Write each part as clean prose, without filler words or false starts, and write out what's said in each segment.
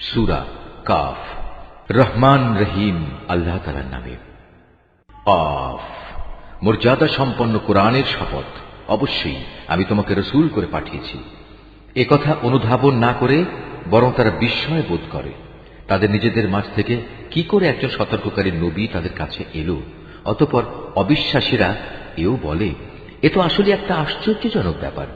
সূরা calf. Rahman রহিম আল্লাহ তাআলার নামে। Calf. মর্যাদা সম্পন্ন কোরআনের শপথ, অবশ্যই আমি তোমাকে রসূল করে পাঠিয়েছি। একথা অনুধাবন না করে বরং তারা বিস্ময় বোধ করে। তাদের নিজেদের মাঝ থেকে কি করে একজন সতর্ককারী নবী তাদের কাছে এলো। অতঃপর অবিশ্বাসীরা এও বলে, এ তো আসলে একটা আশ্চর্যজনক ব্যাপার।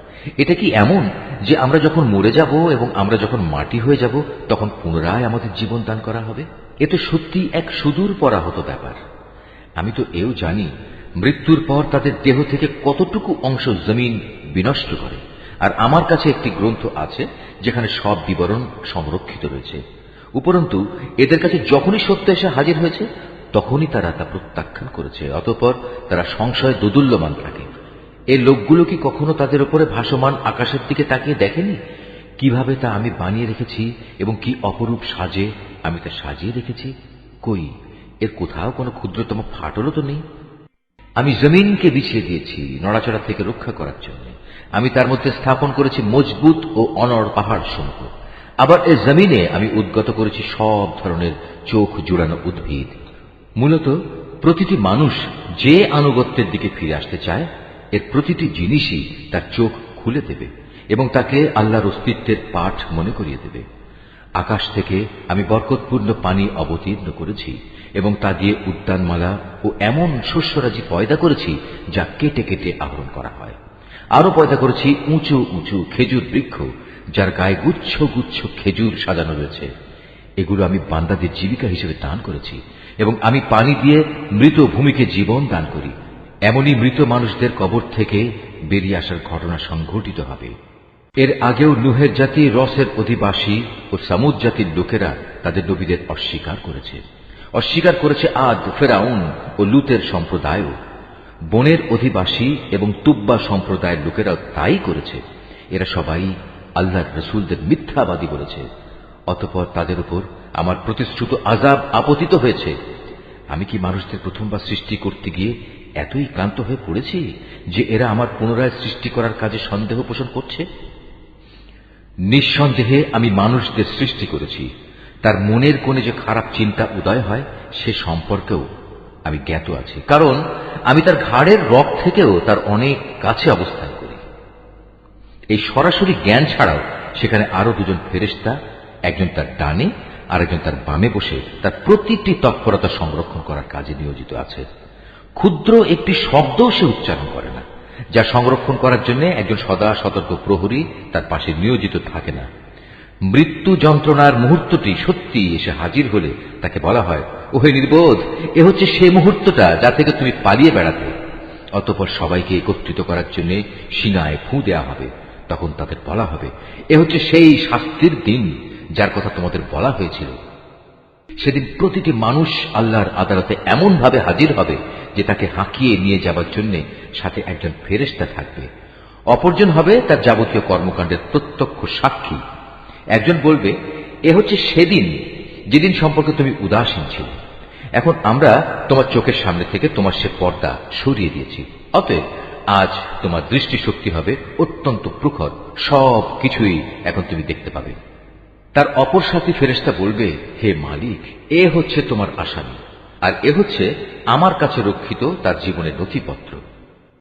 এটা কি এমন যে আমরা যখন মরে যাব এবং আমরা যখন মাটি হয়ে যাব তখন পুনরায় আমাদের জীবন দান করা হবে? এ তো সত্যি এক সুদূর পরাহত ব্যাপার। আমি তো এও জানি মৃত্যুর পর তাদের দেহ থেকে কতটুকু অংশ জমিন বিনষ্ট করে, আর আমার কাছে একটি গ্রন্থ আছে যেখানে সব বিবরণ সংরক্ষিত রয়েছে। উপরন্তু এদের কাছে যখনই সত্য এসে হাজির হয়েছে তখনই তারা তা প্রত্যাখ্যান করেছে। অতঃপর তারা সংশয়ে দোদুল্যমান থাকে। এই লোকগুলো কি কখনো তাদের উপরে ভাসমান আকাশের দিকে তাকিয়ে দেখেনি কিভাবে তা আমি বানিয়ে রেখেছি এবং কি অপরূপ সাজে আমি তা সাজিয়ে রেখেছি? কই, এর কোথাও কোনো ক্ষুদ্রতম ফাটলও তো নেই। আমি জমিনকে বিছিয়ে দিয়েছি নড়াচড়া থেকে রক্ষা করার জন্য। আমি তার মধ্যে স্থাপন করেছি মজবুত ও অনড় পাহাড় সমূহ। আবার এ জমিনে আমি উদ্গত করেছি সব ধরনের চোখ জুড়ানো উদ্ভিদ। মূলত প্রতিটি মানুষ যে আনুগত্যের দিকে ফিরে আসতে চায়, এর প্রতিটি জিনিসই তার চোখ খুলে দেবে এবং তাকে আল্লাহর অস্তিত্বের পাঠ মনে করিয়ে দেবে। আকাশ থেকে আমি বরকতপূর্ণ পানি অবতীর্ণ করেছি এবং তা দিয়ে উদ্যানমালা ও এমন শস্যরাজি পয়দা করেছি যা কেটে কেটে আহরণ করা হয়। আরো পয়দা করেছি উঁচু উঁচু খেজুর বৃক্ষ, যার গায়ে গুচ্ছ গুচ্ছ খেজুর সাজানো রয়েছে। এগুলো আমি বান্দাদের জীবিকা হিসেবে দান করেছি এবং আমি পানি দিয়ে মৃত ভূমিকে জীবন দান করি। এমনই মৃত মানুষদের কবর থেকে বেরিয়ে আসার ঘটনা সংঘটিত হবে। এর আগেও নূহের জাতি, রসের অধিবাসী ও সামুদ জাতির লোকেরা তাদের নবীদের অস্বীকার করেছে। অস্বীকার করেছে আদ, ফেরাউন ও লুতের সম্প্রদায়ও। বনের অধিবাসী এবং তুব্বা সম্প্রদায়ের লোকেরাও তাই করেছে। এরা সবাই আল্লাহর রসুলদের মিথ্যাবাদী বলেছে। অতঃপর তাদের উপর আমার প্রতিশ্রুত আযাব আপতিত হয়েছে। আমি কি মানুষদের প্রথমবার সৃষ্টি করতে গিয়ে এতই ক্লান্ত হয়ে পড়েছি যে এরা আমার পুনরায় সৃষ্টি করার কাজে সন্দেহ পোষণ করছে? নিঃসন্দেহে আমি মানুষদের সৃষ্টি করেছি। তার মনের কোণে যে খারাপ চিন্তা উদয় হয় সে সম্পর্কেও আমি জ্ঞাত আছি, কারণ আমি তার ঘাড়ের রগ থেকেও তার অনেক কাছে অবস্থান করি। এই সরাসরি জ্ঞান ছাড়াও সেখানে আরো দুজন ফেরেশতা, একজন তার ডানে আর একজন তার বামে বসে তার প্রতিটি তৎপরতা সংরক্ষণ করার কাজে নিয়োজিত আছে। ক্ষুদ্র একটি শব্দও সে উচ্চারণ করে না, যা সংরক্ষণ করার জন্য একজন সদা সতর্ক প্রহরী তার পাশে নিয়োজিত থাকে না। মৃত্যু যন্ত্রণার মুহূর্তটি সত্যি এসে হাজির হলে তাকে বলা হয়, ওহে নির্বোধ, এ হচ্ছে সেই মুহূর্তটা যা থেকে তুমি পালিয়ে বেড়াতে। অতঃপর সবাইকে একত্রিত করার জন্য সিনায় ফুঁ দেওয়া হবে। তখন তাদের বলা হবে, এ হচ্ছে সেই শাস্তির দিন যার কথা তোমাদের বলা হয়েছিল। সেদিন প্রতিটি মানুষ আল্লাহর আদালতে এমন ভাবে হাজির হবে যে তাকে হাঁকিয়ে নিয়ে যাবার জন্য সাথে একজন ফেরেশতা থাকবে। অপরজন হবে তার যাবতীয় কর্মকাণ্ডের প্রত্যক্ষ সাক্ষী। একজন বলবে, এ হচ্ছে সেদিন যেদিন সম্পর্কে তুমি উদাসীন ছিলে। এখন আমরা তোমার চোখের সামনে থেকে তোমার সে পর্দা সরিয়ে দিয়েছি। অতএব আজ তোমার দৃষ্টিশক্তি হবে অত্যন্ত প্রখর, সব কিছুই এখন তুমি দেখতে পাবে। তার অপর সাথী ফেরেশতা বলবে, হে মালিক, এ হচ্ছে তোমার আসামি, আর এ হচ্ছে আমার কাছে রক্ষিত তার জীবনের নথিপত্র।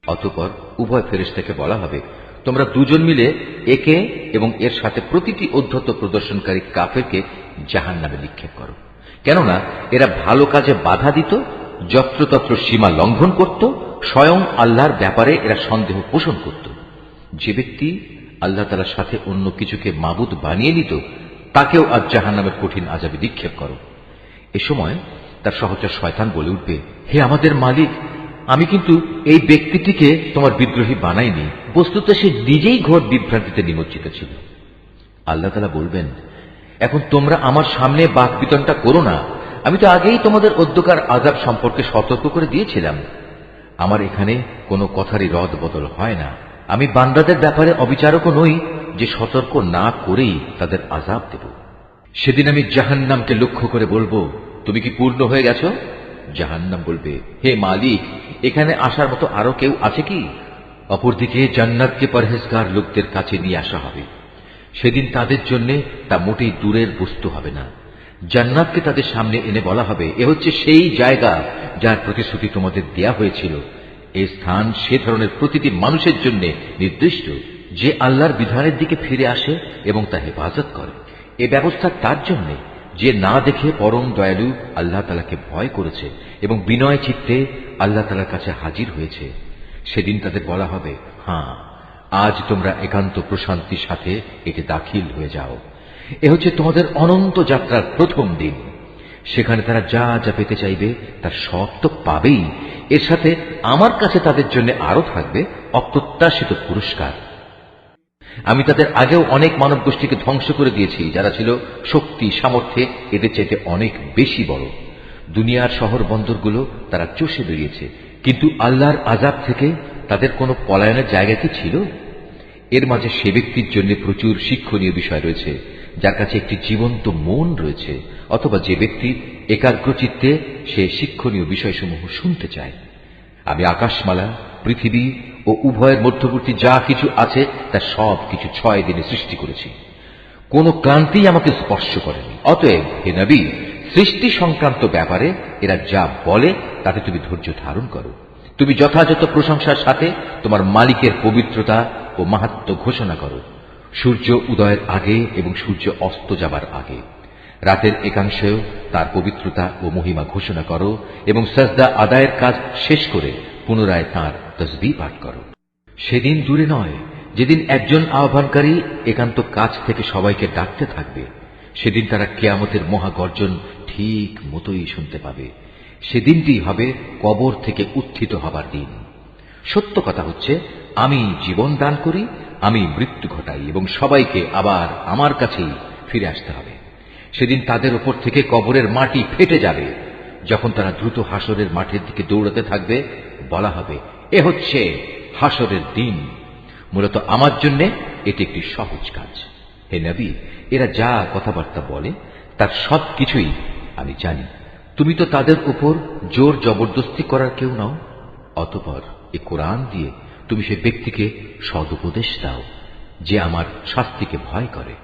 অতঃপর উভয় ফেরেশতাকে বলা হবে, তোমরা দুজন মিলে একে এবং এর সাথে প্রতিটি অধ্যত্ত প্রদর্শনকারী কাফেরকে জাহান্নামে নিক্ষেপ করো। কেননা এরা ভালো কাজে বাধা দিত, যত্রতত্র সীমা লঙ্ঘন করত, স্বয়ং আল্লাহর ব্যাপারে এরা সন্দেহ পোষণ করত। যে ব্যক্তি আল্লাহ তাআলার সাথে অন্য কিছুকে মাবুদ বানিয়ে নিত তাকেও আজ জাহান্নামের কঠিন আযাবে নিক্ষেপ করো। এ সময় তার সহচর শয়তান বলে উঠবে, হে আমাদের মালিক, আমি কিন্তু এই ব্যক্তিটিকে তোমার বিদ্রোহী বানাইনি। বস্তুত সে নিজেই ঘোর বিভ্রান্তিতে নিমজ্জিত ছিল। আল্লাহ তাআলা বলবেন, এখন তোমরা আমার সামনে বাকবিতণ্ডা করো না। আমি তো আগেই তোমাদের অধ্যকার আযাব সম্পর্কে সতর্ক করে দিয়েছিলাম। আমার এখানে কোনো কথারই রদ বদল হয় না। আমি বান্দাদের ব্যাপারে অবিচারকও নই যে সতর্ক না করেই তাদের আযাব দেব। সেদিন আমি জাহান্নামকে লক্ষ্য করে বলবো, তুমি কি পূর্ণ হয়ে গেছো? জাহান্নাম বলবে, হে মালিক, এখানে আসার মতো আরো কেউ আছে কি? অপরদিকে জান্নাতকে পরহেজগার লোকদের কাছে নিয়ে আসা হবে। সেদিন তাদের জন্য তা মোটেই দূরের বস্তু হবে না। জান্নাতকে তাদের সামনে এনে বলা হবে, এ হচ্ছে সেই জায়গা যার প্রতিশ্রুতি তোমাদের দেয়া হয়েছিল। এই স্থান সে ধরনের প্রতিটি মানুষের জন্য নির্দিষ্ট যে আল্লাহর বিধানের দিকে ফিরে আসে এবং তা হেফাজত করে। এ ব্যবস্থা তার জন্য যে না দেখে পরম দয়ালু আল্লাহ তাআলাকে ভয় করেছে এবং বিনয় চিত্তে আল্লাহ তাআলার কাছে হাজির হয়েছে। সেদিন তাদের বলা হবে, হ্যাঁ, আজ তোমরা একান্ত প্রশান্তির সাথে এতে দাখিল হয়ে যাও। এ হচ্ছে তোমাদের অনন্ত যাত্রার প্রথম দিন। সেখানে তারা যা যা পেতে চাইবে তার সব তো পাবেই, এর সাথে আমার কাছে তাদের জন্য আরো থাকবে অপ্রত্যাশিত পুরস্কার। আমি তাদের আগেও অনেক মানব গোষ্ঠীকে ধ্বংস করে দিয়েছি যারা ছিল শক্তি সামর্থ্যে এদের চাইতে অনেক বেশি বড়। দুনিয়ার শহর বন্দরগুলো তারা চষে বেরিয়েছে, কিন্তু আল্লাহর আযাব থেকে তাদের কোনো পলায়নের জায়গা কি ছিল? এর মাঝে সে ব্যক্তির জন্য প্রচুর শিক্ষণীয় বিষয় রয়েছে যার কাছে একটি জীবন্ত মন রয়েছে, অথবা যে ব্যক্তি একাগ্রচিত্তে সে শিক্ষণীয় বিষয়সমূহ শুনতে চায়। আমি আকাশমালা, পৃথিবী ও উভয়ের মধ্যবর্তী যা কিছু আছে তা সব কিছু 6 দিনে সৃষ্টি করেছি। কোন ক্লান্তি আমাকে স্পর্শ করেনি। অতএব হে নবী, সৃষ্টি সংক্রান্ত ব্যাপারে এরা যা বলে তাতে তুমি ধৈর্য ধারণ করো। তুমি যথাযথ প্রশংসার সাথে তোমার মালিকের পবিত্রতা ও মাহাত্ম্য ঘোষণা করো, সূর্য উদয়ের আগে এবং সূর্য অস্ত যাবার আগে। রাতের একাংশেও তার পবিত্রতা ও মহিমা ঘোষণা করো এবং সাজদা আদায়ের কাজ শেষ করে পুনরায় তাঁর তসবিহ পাঠ করো। সেদিন দূরে নয় যেদিন একজন আহ্বানকারী একান্ত কাছ থেকে সবাইকে ডাকতে থাকবে। সেদিন তারা কিয়ামতের মহাগর্জন ঠিক মতোই শুনতে পাবে। সেদিনটি হবে কবর থেকে উত্থিত হবার দিন। সত্য কথা হচ্ছে, আমি জীবন দান করি, আমি মৃত্যু ঘটাই এবং সবাইকে আবার আমার কাছেই ফিরে আসতে হবে। সেদিন তাদের উপর থেকে কবরের মাটি ফেটে যাবে। যখন তারা দ্রুত হাসরের মাঠের দিকে দৌড়াতে থাকবে, বলা হবে, এ হচ্ছে হাসরের দিন। মূলত আমার জন্য এটি একটি সহজ কাজ। হে নবী, এরা যা কথাবার্তা বলে তার সব কিছুই আমি জানি। তুমি তো তাদের উপর জোর জবরদস্তি করার কেউ নাও। অতঃপর এ কোরআন দিয়ে তুমি সে ব্যক্তিকে সদুপদেশ দাও যে আমার শাস্তিকে ভয় করে।